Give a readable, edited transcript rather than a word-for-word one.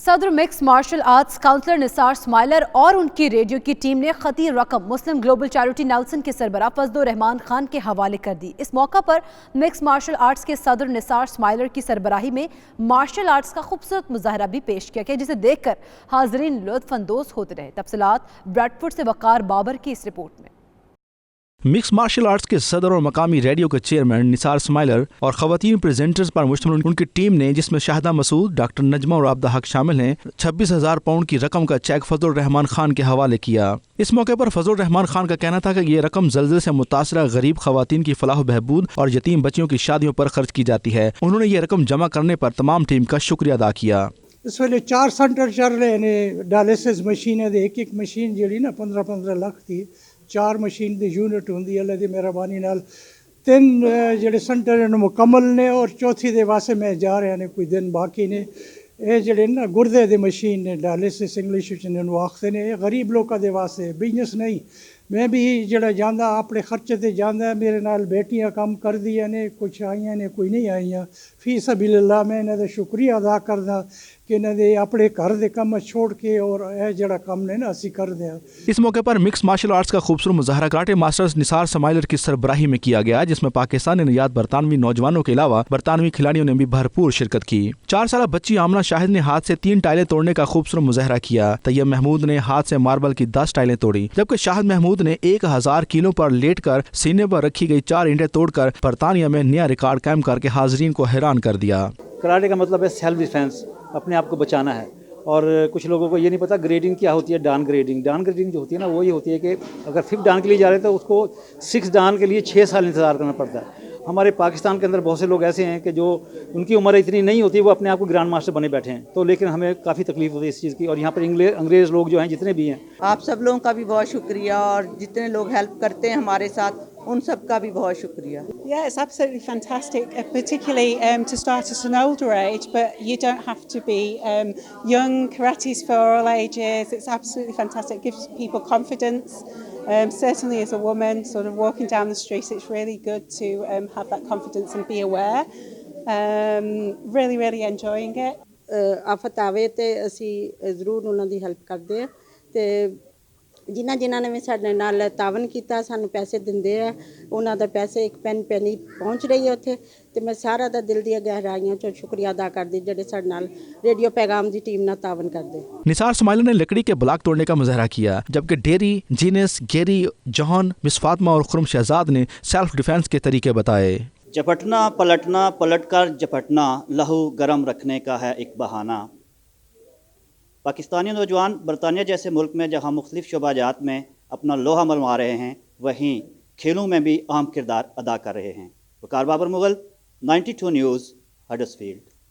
सदर mix martial arts councillor Nisar स्माइलर और उनकी रेडियो की टीम ने खती रकम मुस्लिम ग्लोबल चैरिटी नेल्सन के सरबराह फजल रहमान खान के हवाले कर दी। इस मौका पर मिक्स मार्शल आर्ट्स के सदर निसार स्माइलर की सरबराही में मार्शल आर्ट्स का खूबसूरत मुजाहरा भी पेश किया गया, जिसे देखकर हाजरीन लुत्फानंदोज होते रहे। तफसीलात ब्रैडफोर्ड से वकार बाबर की इस रिपोर्ट में। मिक्स मार्शल आर्ट्स के सदर और मकामी रेडियो के चेयरमैन निसार स्माइलर और खवातीन प्रेजेंटर्स पर मुश्तमिल उनकी टीम ने, जिसमें शाहिदा मसूद, डॉक्टर नजमा और आबदा हक शामिल हैं, 26,000 पाउंड की रकम का चेक फजल रहमान खान के हवाले किया। इस मौके पर फजल रहमान खान का कहना था कि ये रकम ज़ल्ज़ले से मुतासरा गरीब खवातीन की फलाह बहबूद और यतीम बच्चियों की शादियों पर खर्च की जाती है। उन्होंने ये रकम जमा करने पर तमाम टीम का शुक्रिया अदा किया। इस वे 4 सेंटर चल रहे ने डायलिसिस मशीन एक मशीन जी ना 15-15 लाख की 4 मशीन की यूनिट होंगी अल्लाह की मेहरबानी नाल 3 ਜਿਹੜੇ सेंटर मुकम्मल ने और चौथी दे वास्ते मैं जा रहा ने कोई दिन बाकी ने। ये ਜਿਹੜੇ ना गुर्दे दी मशीन ने डायलिसिस इंग्लिश इन्होंने आखते ने, गरीब लोगों के वास्ते बिजनेस नहीं। मैं भी जड़ा जांदा अपने खर्चे ते जांदा, मेरे नाल बेटियां काम कर दिया ने, कुछ आईयां ने कोई नहीं आईयां। फी सबीलिल्लाह मैं इन्हां दा शुक्रिया अदा करदा कि इन्हां दे अपने घर दे काम छोड़ के और यह जड़ा काम ने ना असी कर दिया। इस मौके पर मिक्स मार्शल आर्ट्स का खूबसूरत मुजाहरा कराटे मास्टर्स निसार स्माइलर की सरबराही में किया गया, जिसमें पाकिस्तानी नियात बरतानवी नौजवानों के अलावा बरतानवी खिलाड़ियों ने भी भरपूर शिरकत की। 4 साल बच्ची आमना शाहिद ने हाथ से 3 टाइलें तोड़ने का खूबसूरत मुजाहरा किया। तैयब महमूद ने हाथ से मार्बल की 10 टाइलें तोड़ी, जबकि शाहिद महमूद ने 1000 किलो पर लेटकर सीने पर रखी गई 4 ईंटें तोड़कर बरतानिया में नया रिकॉर्ड कायम करके हाजरीन को हैरान कर दिया। कराटे का मतलब है सेल्फ डिफेंस, अपने आप को बचाना है। और कुछ लोगों को ये नहीं पता ग्रेडिंग क्या होती है। डान ग्रेडिंग जो होती है ना, वो ये होती है कि अगर 5th डान के लिए जा रहे हैं तो उसको 6th डान के लिए 6 साल इंतज़ार करना पड़ता है। हमारे पाकिस्तान के अंदर बहुत से लोग ऐसे हैं कि जो उनकी उम्र इतनी नहीं होती, वो अपने आप को ग्रैंड मास्टर बने बैठे हैं। तो लेकिन हमें काफ़ी तकलीफ होती है इस चीज़ की। और यहाँ पर अंग्रेज़ लोग जो हैं जितने भी हैं, आप सब लोगों का भी बहुत शुक्रिया, और जितने लोग हेल्प करते हैं हमारे साथ उन सब का भी बहुत शुक्रिया। Yeah, it's absolutely fantastic, particularly to start at an older age, but you don't have to be young. Karate's for all ages. It's absolutely fantastic. It gives people confidence. Certainly as a woman, sort of walking down the street, it's really good to have that confidence and be aware. Really enjoying it. ਆਫਤ ਆਵੇ ਤੇ ਅਸੀਂ ਜ਼ਰੂਰ ਉਹਨਾਂ ਦੀ help ਕਰਦੇ ਆ ਤੇ ਜਿਨ੍ਹਾਂ ਨੇ ਵੀ ਸਾਡੇ ਨਾਲ ਤਾਵਨ ਕੀਤਾ, ਸਾਨੂੰ ਪੈਸੇ ਦਿੰਦੇ ਆ, ਉਹਨਾਂ ਦਾ ਪੈਸੇ ਇੱਕ ਪੈਨੀ ਪਹੁੰਚ ਰਹੀ ਹੈ ਉੱਥੇ। ਤੇ ਮੈਂ ਸਾਰਾ ਦਾ ਦਿਲ ਦੀਆਂ ਗਹਿਰਾਈਆਂ ਚੋਂ ਸ਼ੁਕਰੀਆ ਅਦਾ ਕਰਦੀ ਜਿਹੜੇ ਸਾਡੇ ਨਾਲ रेडियो पैगाम की टीम ਨਾਲ तावन करते। निसार स्माइलर ने लकड़ी के ब्लॉक तोड़ने का मुजाहरा किया, जबकि डेरी, जीनस, गेरी, जॉन, मिस फातिमा और खुरम शहजाद ने सेल्फ डिफेंस के तरीके बताए। झपटना पलटना, पलटकर झपटना, लहू गर्म रखने का है एक बहाना। पाकिस्तानी नौजवान बरतानिया जैसे मुल्क में जहां मुख्तलिफ शोबाजात में अपना लोहा मनवा रहे हैं, वहीं खेलों में भी अहम किरदार अदा कर रहे हैं। वकार बाबर मुगल, 92 न्यूज़, हडर्सफील्ड।